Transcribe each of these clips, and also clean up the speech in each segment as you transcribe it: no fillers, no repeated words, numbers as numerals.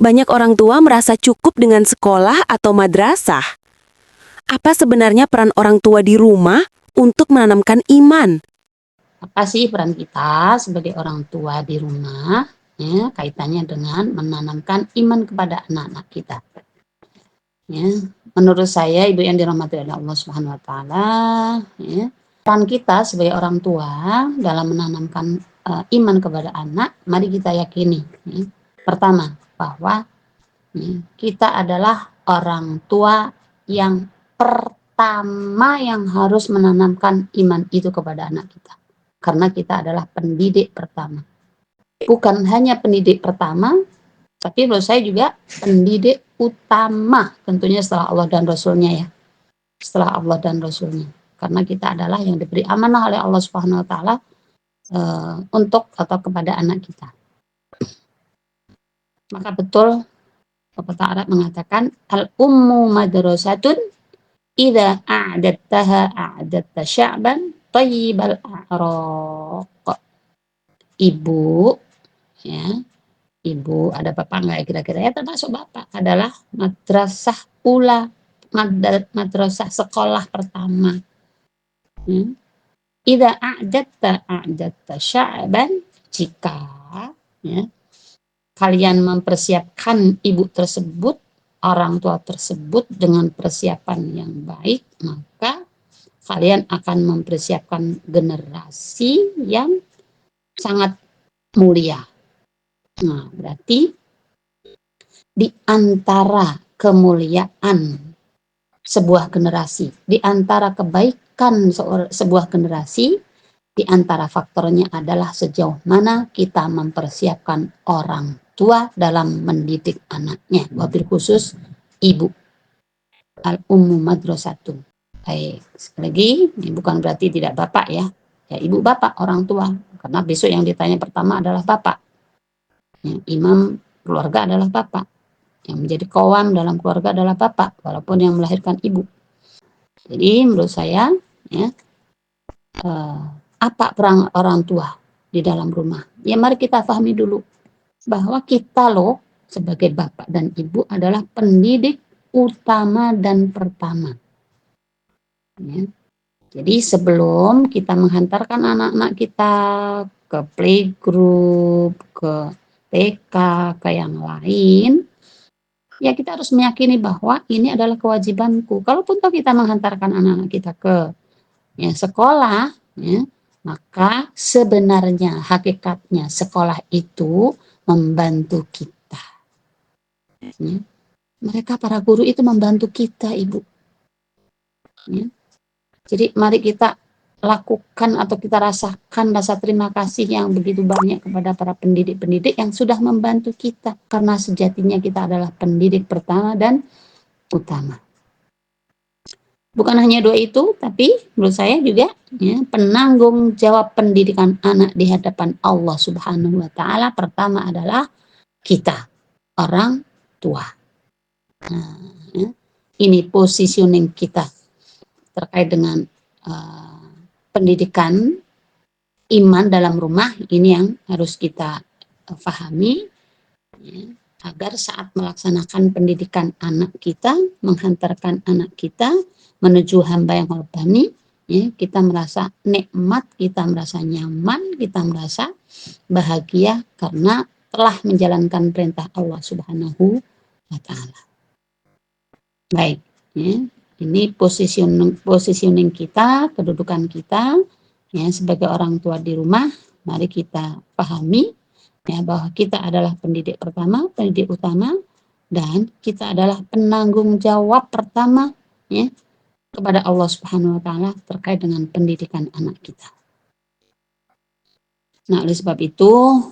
Banyak orang tua merasa cukup dengan sekolah atau madrasah. Apa sebenarnya peran orang tua di rumah untuk menanamkan iman? Apa sih peran kita sebagai orang tua di rumah? Ya, kaitannya dengan menanamkan iman kepada anak-anak kita. Ya, menurut saya, ibu yang dirahmati oleh Allah Subhanahu Wa Taala, ya, peran kita sebagai orang tua dalam menanamkan iman kepada anak, mari kita yakini. Ya. Pertama, bahwa kita adalah orang tua yang pertama yang harus menanamkan iman itu kepada anak kita. Karena kita adalah pendidik pertama. Bukan hanya pendidik pertama, tapi menurut saya juga pendidik utama tentunya setelah Allah dan Rasulnya ya. Setelah Allah dan Rasulnya. Karena kita adalah yang diberi amanah oleh Allah Subhanahu Wa Taala untuk atau kepada anak kita. Maka betul pepatah Arab mengatakan al-ummu madrasatun idza a'dattaha a'datta sya'ban thayyibal a'raq. Ibu ya, ibu ada bapak nggak ya kira-kira ya, termasuk bapak adalah madrasah ula, madrasah sekolah pertama. Idza a'datta sya'ban, jika ya kalian mempersiapkan ibu tersebut, orang tua tersebut dengan persiapan yang baik, maka kalian akan mempersiapkan generasi yang sangat mulia. Nah, berarti di antara kemuliaan sebuah generasi, di antara kebaikan sebuah generasi, di antara faktornya adalah sejauh mana kita mempersiapkan orang tua dalam mendidik anaknya, wabil khusus ibu. Al-ummu madrasatun. Baik, sekali lagi, ini bukan berarti tidak bapak ya. Ya, ibu bapak, orang tua. Karena besok yang ditanya pertama adalah bapak. Yang imam keluarga adalah bapak. Yang menjadi kawam dalam keluarga adalah bapak, walaupun yang melahirkan ibu. Jadi menurut saya, ya, apa peran orang tua di dalam rumah? Ya mari kita pahami dulu bahwa kita loh sebagai bapak dan ibu adalah pendidik utama dan pertama. Ya. Jadi sebelum kita menghantarkan anak-anak kita ke playgroup, ke TK, ke yang lain, ya kita harus meyakini bahwa ini adalah kewajibanku. Kalaupun toh kita menghantarkan anak-anak kita ke sekolah, ya, maka sebenarnya hakikatnya sekolah itu membantu kita. Ya. Mereka para guru itu membantu kita, Ibu. Ya. Jadi mari kita lakukan atau kita rasakan rasa terima kasih yang begitu banyak kepada para pendidik-pendidik yang sudah membantu kita. Karena sejatinya kita adalah pendidik pertama dan utama. Bukan hanya dua itu, tapi menurut saya juga ya, penanggung jawab pendidikan anak di hadapan Allah Subhanahu Wa Taala pertama adalah kita, orang tua. Nah, ya, ini positioning kita terkait dengan pendidikan iman dalam rumah, ini yang harus kita pahami ya, agar saat melaksanakan pendidikan anak kita, menghantarkan anak kita menuju hamba yang Rabbani, ya, kita merasa nikmat, kita merasa nyaman, kita merasa bahagia karena telah menjalankan perintah Allah Subhanahu Wa Taala. Baik, ya. Ini positioning kita, kedudukan kita ya sebagai orang tua di rumah. Mari kita pahami ya bahwa kita adalah pendidik pertama, pendidik utama, dan kita adalah penanggung jawab pertama ya kepada Allah Subhanahu Wa Taala terkait dengan pendidikan anak kita. Nah, oleh sebab itu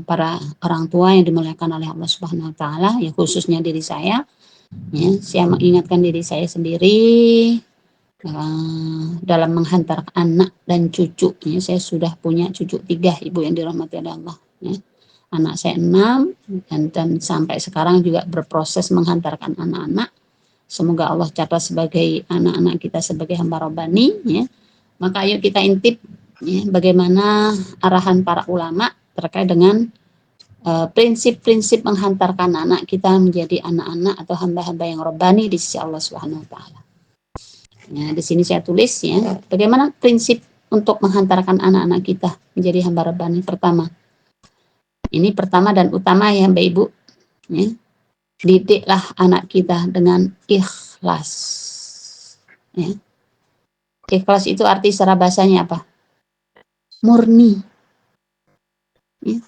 para orang tua yang dimuliakan oleh Allah Subhanahu Wa Taala, ya khususnya diri saya mengingatkan diri saya sendiri dalam menghantar anak dan cucu. Ya, saya sudah punya cucu 3, Ibu yang dirahmati oleh Allah. Ya. Anak saya 6 dan sampai sekarang juga berproses menghantarkan anak-anak. Semoga Allah catat sebagai anak-anak kita sebagai hamba Rabbani. Ya. Maka ayo kita intip ya, bagaimana arahan para ulama terkait dengan prinsip-prinsip menghantarkan anak kita menjadi anak-anak atau hamba-hamba yang robbani di sisi Allah Subhanahu wa taala. Ya, di sini saya tulis ya, bagaimana prinsip untuk menghantarkan anak-anak kita menjadi hamba robbani. Pertama, ini pertama dan utama ya Mbak Ibu, ya. Didiklah anak kita dengan ikhlas. Ya. Ikhlas itu arti secara bahasanya apa? Murni. Ya.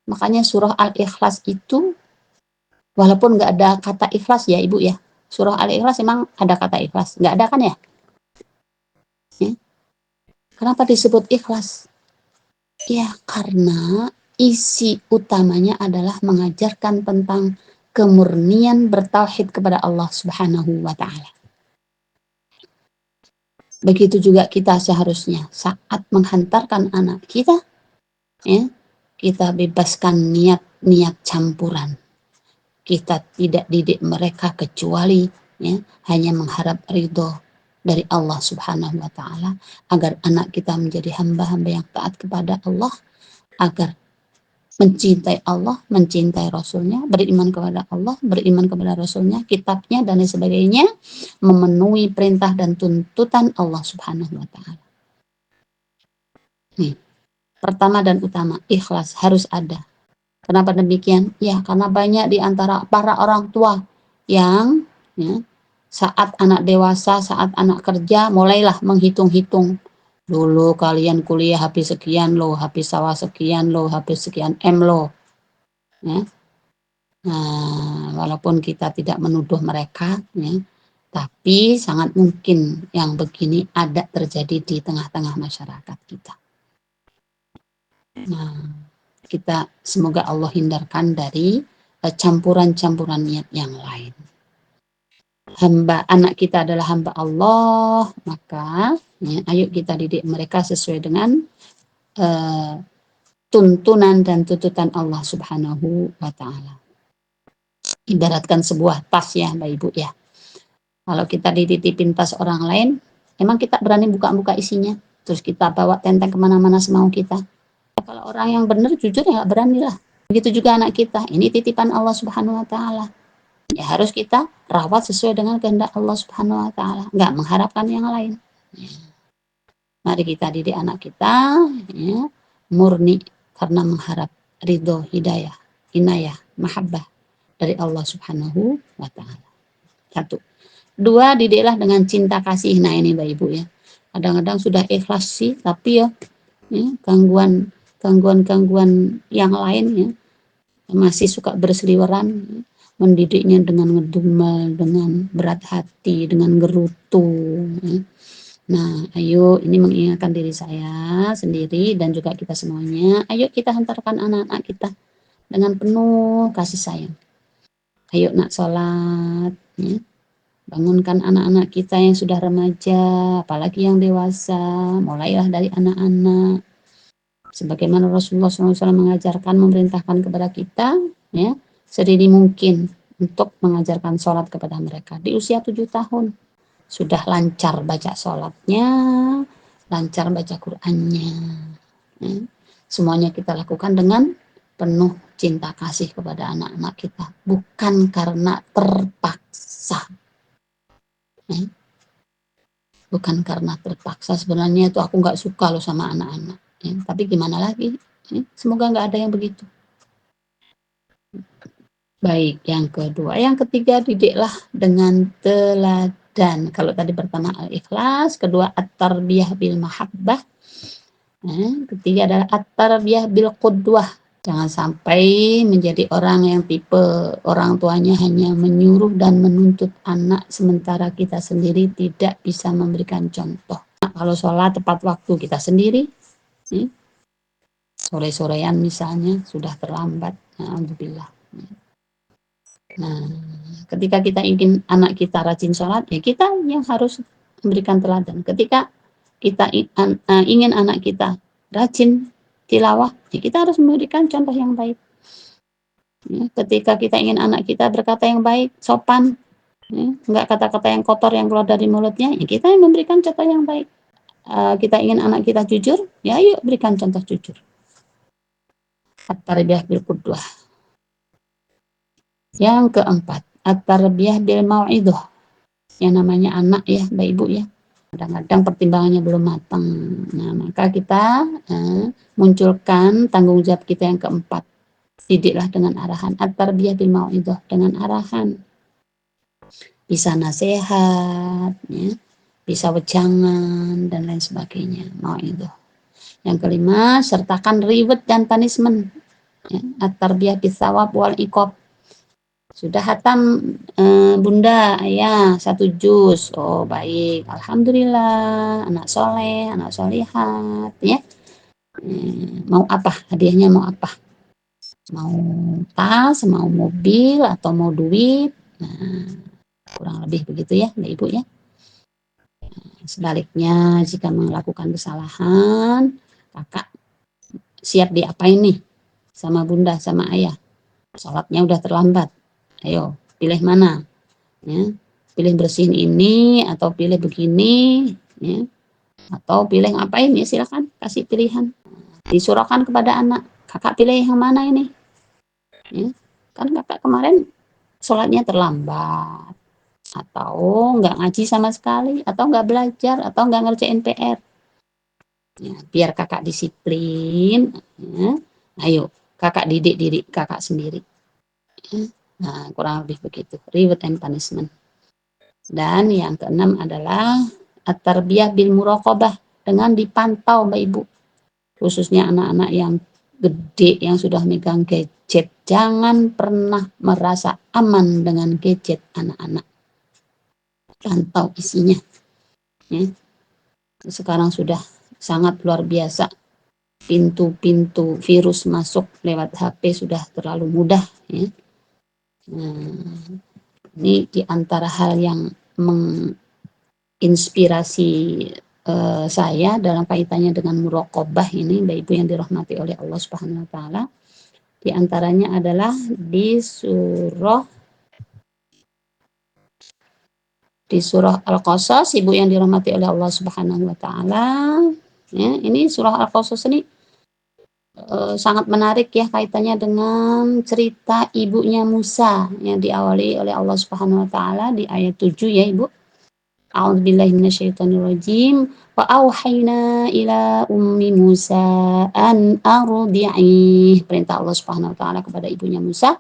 Makanya surah Al-Ikhlas itu walaupun nggak ada kata ikhlas ya Ibu ya. Surah Al-Ikhlas emang ada kata ikhlas? Nggak ada kan ya? Ya. Kenapa disebut ikhlas? Ya karena isi utamanya adalah mengajarkan tentang kemurnian bertauhid kepada Allah Subhanahu wa taala. Begitu juga kita seharusnya saat menghantarkan anak kita, ya, kita bebaskan niat-niat campuran. Kita tidak didik mereka kecuali ya, hanya mengharap ridho dari Allah Subhanahu wa taala agar anak kita menjadi hamba-hamba yang taat kepada Allah, agar mencintai Allah, mencintai Rasulnya, beriman kepada Allah, beriman kepada Rasulnya, kitabnya, dan lain sebagainya, memenuhi perintah dan tuntutan Allah Subhanahu wa Ta'ala. Nih, pertama dan utama, ikhlas harus ada. Kenapa demikian? Ya, karena banyak di antara para orang tua yang ya, saat anak dewasa, saat anak kerja, mulailah menghitung-hitung. Dulu kalian kuliah habis sekian loh, habis sawah sekian loh, habis sekian M loh. Ya. Nah, walaupun kita tidak menuduh mereka, ya, tapi sangat mungkin yang begini ada terjadi di tengah-tengah masyarakat kita. Nah, kita semoga Allah hindarkan dari campuran-campuran niat yang lain. Anak kita adalah hamba Allah, maka ya, ayo kita didik mereka sesuai dengan tuntunan dan tuntutan Allah Subhanahu wa Ta'ala. Ibaratkan sebuah tas ya Mbak Ibu ya. Kalau kita dititipin tas orang lain, emang kita berani buka-buka isinya, terus kita bawa tenteng kemana-mana semau kita. Kalau orang yang benar jujur ya nggak berani lah. Begitu juga anak kita, ini titipan Allah Subhanahu wa Ta'ala. Ya harus kita rawat sesuai dengan kehendak Allah Subhanahu wa Ta'ala, nggak mengharapkan yang lain. Ya. Mari kita didik anak kita ya, murni karena mengharap ridho, hidayah, inayah, mahabbah dari Allah Subhanahu wa Ta'ala. Satu. Dua, didiklah dengan cinta kasih. Nah ini Mbak Ibu ya. Kadang-kadang sudah ikhlas sih, tapi ya gangguan yang lain ya masih suka berseliweran, mendidiknya dengan ngedumel, dengan berat hati, dengan gerutu. Ya. Nah, ayo ini mengingatkan diri saya sendiri dan juga kita semuanya. Ayo kita hantarkan anak-anak kita dengan penuh kasih sayang. Ayo nak sholat, ya. Bangunkan anak-anak kita yang sudah remaja, apalagi yang dewasa, mulailah dari anak-anak. Sebagaimana Rasulullah SAW mengajarkan, memerintahkan kepada kita, ya, sedini mungkin untuk mengajarkan sholat kepada mereka. Di usia 7 tahun, sudah lancar baca sholatnya, lancar baca Qur'annya. Ya. Semuanya kita lakukan dengan penuh cinta kasih kepada anak-anak kita. Bukan karena terpaksa. Ya. Bukan karena terpaksa, sebenarnya itu aku nggak suka loh sama anak-anak. Ya, tapi gimana lagi? Ya, semoga nggak ada yang begitu. Baik, yang kedua. Yang ketiga, didiklah dengan teladan. Kalau tadi pertama al-ikhlas, kedua at-tarbiyah bil mahabbah. Ketiga adalah at-tarbiyah bil qudwah. Jangan sampai menjadi orang yang tipe orang tuanya hanya menyuruh dan menuntut anak, sementara kita sendiri tidak bisa memberikan contoh. Nah, kalau sholat tepat waktu kita sendiri, sore-sorean misalnya sudah terlambat, alhamdulillah. Nah, ketika kita ingin anak kita rajin sholat, ya kita yang harus memberikan teladan. Ketika kita ingin anak kita rajin tilawah, ya kita harus memberikan contoh yang baik. Ya, ketika kita ingin anak kita berkata yang baik, sopan, ya, enggak kata-kata yang kotor yang keluar dari mulutnya, ya kita yang memberikan contoh yang baik. Kita ingin anak kita jujur, ya yuk berikan contoh jujur. At-tarbiyah bil qudwah. Yang keempat, at-tarbiyah bil mau'idhah. Yang namanya anak ya, Mbak Ibu ya. Kadang-kadang pertimbangannya belum matang. Nah, maka kita munculkan tanggung jawab kita yang keempat. Didiklah dengan arahan. At-tarbiyah bil mau'idhah, dengan arahan. Bisa nasihat, ya, bisa wejangan, dan lain sebagainya. Mau'idhah. Yang kelima, sertakan reward dan punishment. Ya, at-tarbiyah bil thawab wal iqab. Sudah hatam bunda, ayah, 1 juz. Oh baik, alhamdulillah, anak soleh, anak solihat, ya. Mau apa? Hadiahnya mau apa? Mau tas, mau mobil, atau mau duit? Nah, kurang lebih begitu ya, Mbak Ibu ya. Sebaliknya, jika melakukan kesalahan, kakak siap diapain nih? Sama bunda, sama ayah. Sholatnya udah terlambat. Ayo, pilih mana? Ya, pilih bersihin ini atau pilih begini, ya, atau pilih ngapain ya, silakan kasih pilihan. Disurahkan kepada anak, kakak pilih yang mana ini? Ya, kan kakak kemarin sholatnya terlambat, atau nggak ngaji sama sekali, atau nggak belajar, atau nggak ngerjain PR. Ya, biar kakak disiplin, ya. Ayo kakak didik diri kakak sendiri. Ya. Nah, kurang lebih begitu, reward and punishment. Dan yang keenam adalah at-tarbiyah bil muraqabah, dengan dipantau Mbak Ibu. Khususnya anak-anak yang gede yang sudah megang gadget. Jangan pernah merasa aman dengan gadget anak-anak. Pantau isinya. Ya. Sekarang sudah sangat luar biasa. Pintu-pintu virus masuk lewat HP sudah terlalu mudah. Ya. Nah, ini diantara hal yang menginspirasi saya dalam kaitannya dengan muraqabah ini, Mbak Ibu yang dirahmati oleh Allah Subhanahu wa taala. Di antaranya adalah di surah Al-Qasas, Ibu yang dirahmati oleh Allah Subhanahu wa taala. Ya, ini surah Al-Qasas ini sangat menarik ya, kaitannya dengan cerita ibunya Musa yang diawali oleh Allah Subhanahu wa taala di ayat 7 ya, Ibu. A'udzubillahi minasyaitonirrajim. Wa auhayna ila ummi Musa an ardi'i. Perintah Allah Subhanahu wa taala kepada ibunya Musa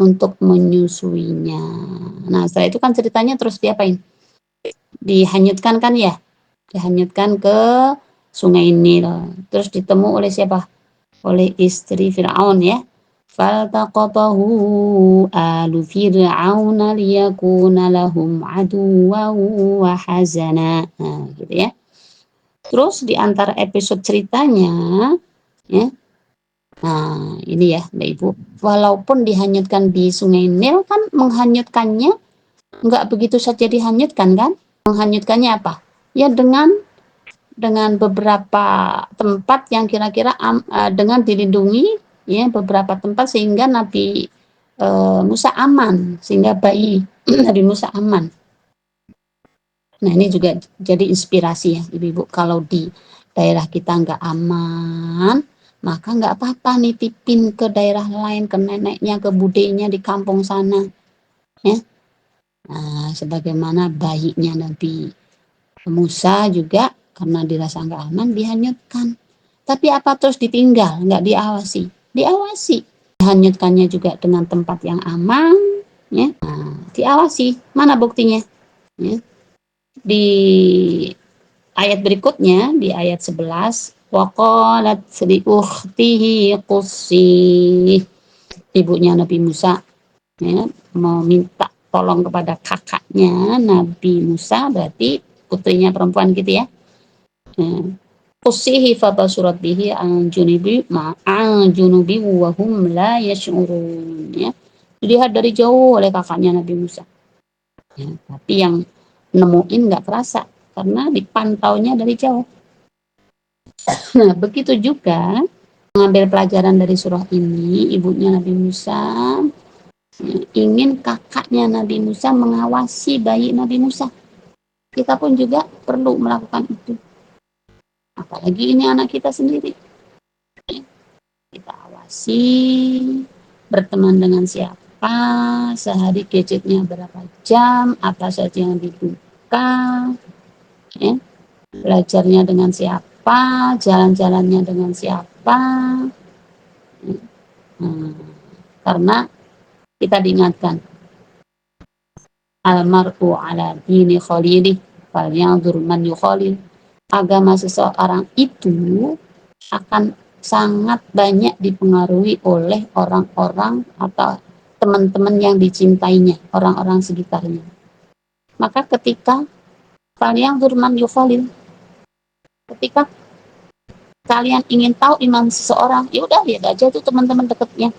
untuk menyusuinya. Nah, setelah itu kan ceritanya terus diapain? Dihanyutkan kan ya? Dihanyutkan ke Sungai Nil. Terus ditemu oleh siapa? Oleh istri Firaun ya. Faltaqatahu alu fir'auna liyakuna lahum aduwwan wa hazana. Nah, gitu ya. Terus di antara episode ceritanya ya. Nah, ini ya Mbak Ibu. Walaupun dihanyutkan di Sungai Nil, kan menghanyutkannya nggak begitu saja dihanyutkan kan? Menghanyutkannya apa? Ya dengan beberapa tempat yang kira-kira dengan dilindungi ya, beberapa tempat sehingga Nabi Musa aman, sehingga bayi Nabi Musa aman. Nah, ini juga jadi inspirasi ya Ibu-ibu, kalau di daerah kita nggak aman, maka nggak apa-apa nitipin ke daerah lain, ke neneknya, ke budenya di kampung sana ya. Nah, sebagaimana bayinya Nabi Musa juga karena dirasa nggak aman dihanyutkan. Tapi apa terus ditinggal, nggak diawasi? Diawasi. Dihanyutkannya juga dengan tempat yang aman, ya. Nah, diawasi. Mana buktinya? Ya. Di ayat berikutnya, di ayat 11, waqalat li ukhtihi qussi. Ibunya Nabi Musa ya, meminta tolong kepada kakaknya Nabi Musa, berarti putrinya perempuan gitu ya. Qussihi fabasurat bihi an junubi ma'an junubi wa hum la yash'urun ya. Dilihat dari jauh oleh kakaknya Nabi Musa. Ya, tapi yang nemuin nggak kerasa karena dipantaunya dari jauh. Nah, begitu juga mengambil pelajaran dari surah ini, ibunya Nabi Musa ya, ingin kakaknya Nabi Musa mengawasi bayi Nabi Musa. Kita pun juga perlu melakukan itu. Apalagi ini anak kita sendiri. Kita awasi. aplikasi, berteman dengan siapa, sehari gadgetnya berapa jam, apa saja yang dibuka, ya, belajarnya dengan siapa, jalan-jalannya dengan siapa. Karena kita diingatkan, almar'u ala dini khalilih, falyanzur man yukhalil. Agama seseorang itu akan sangat banyak dipengaruhi oleh orang-orang atau teman-teman yang dicintainya, orang-orang sekitarnya. Maka ketika falyanzur man yukhalil, ketika kalian ingin tahu iman seseorang, ya udah lihat aja tuh teman-teman dekatnya.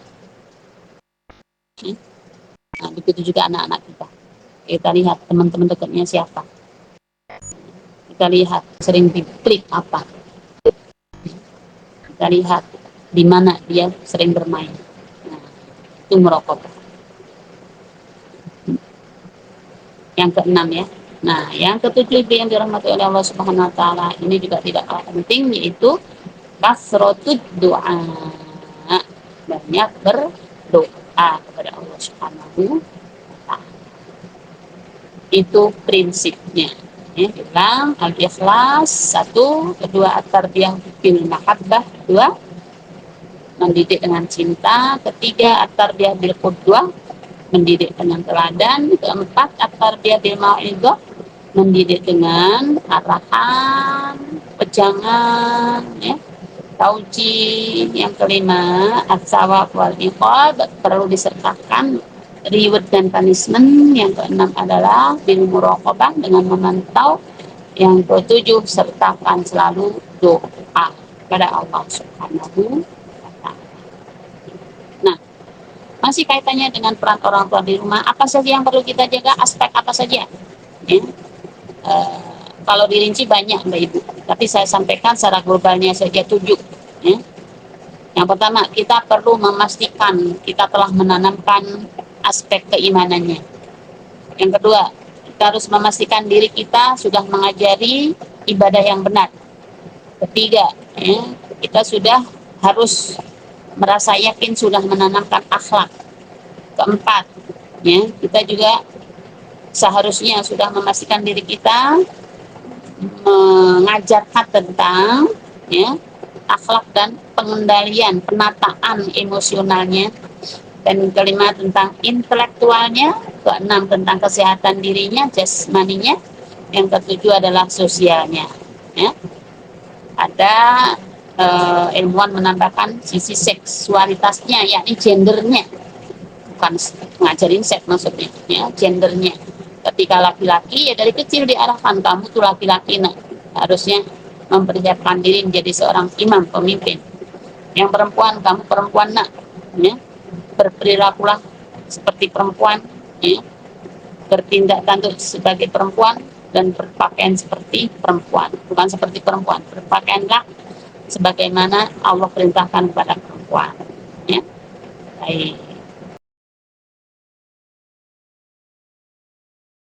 Nah, begitu juga anak-anak kita. Kita lihat teman-teman dekatnya siapa. Kita lihat sering diklik apa. Kita lihat di mana dia sering bermain. Nah, itu merokok. Yang keenam ya. Nah, yang ketujuh yang dirahmati oleh Allah Subhanahu wa taala, ini juga tidak kalah penting, yaitu kasratud doa. Banyak berdoa kepada Allah Subhanahu wa taala. Itu prinsipnya. Ya, bilang al-ikhlas, satu, kedua at-tarbiyah bil mahabbah, dua, mendidik dengan cinta, ketiga at-tarbiyah bil qudwah, mendidik dengan teladan, keempat at-tarbiyah bil mau'izah, mendidik dengan arahan, pejangan, ya, tauji, yang kelima at-tsawab wal iqab, perlu disertakan reward dan punishment, yang keenam adalah bil muraqabah, dengan memantau, yang ketujuh sertakan selalu doa kepada Allah Subhanahu wa taala. Nah, masih kaitannya dengan peran orang tua di rumah, apa saja yang perlu kita jaga, aspek apa saja ya? Kalau dirinci banyak Mbak Ibu, tapi saya sampaikan secara globalnya saja 7 ya. Yang pertama, kita perlu memastikan kita telah menanamkan aspek keimanannya. Yang kedua, kita harus memastikan diri kita sudah mengajari ibadah yang benar. Ketiga, ya, kita sudah harus merasa yakin sudah menanamkan akhlak. Keempat, ya, kita juga seharusnya sudah memastikan diri kita mengajarkan tentang ya, akhlak dan pengendalian, penataan emosionalnya. Dan kelima tentang intelektualnya, keenam tentang kesehatan dirinya, jasmaninya, yang ketujuh adalah sosialnya. Ya. Ada ilmuwan menambahkan sisi seksualitasnya, yakni gendernya, bukan ngajarin seks maksudnya, ya, gendernya. Ketika laki-laki ya dari kecil diarahkan, kamu tuh laki-laki, nah, harusnya mempersiapkan diri menjadi seorang imam, pemimpin. Yang perempuan, kamu perempuan nak, ya, berperilakulah seperti perempuan, ya, bertindak tanduk sebagai perempuan dan berpakaian seperti perempuan, bukan seperti perempuan, berpakaianlah sebagaimana Allah perintahkan kepada perempuan. Ya. Baik.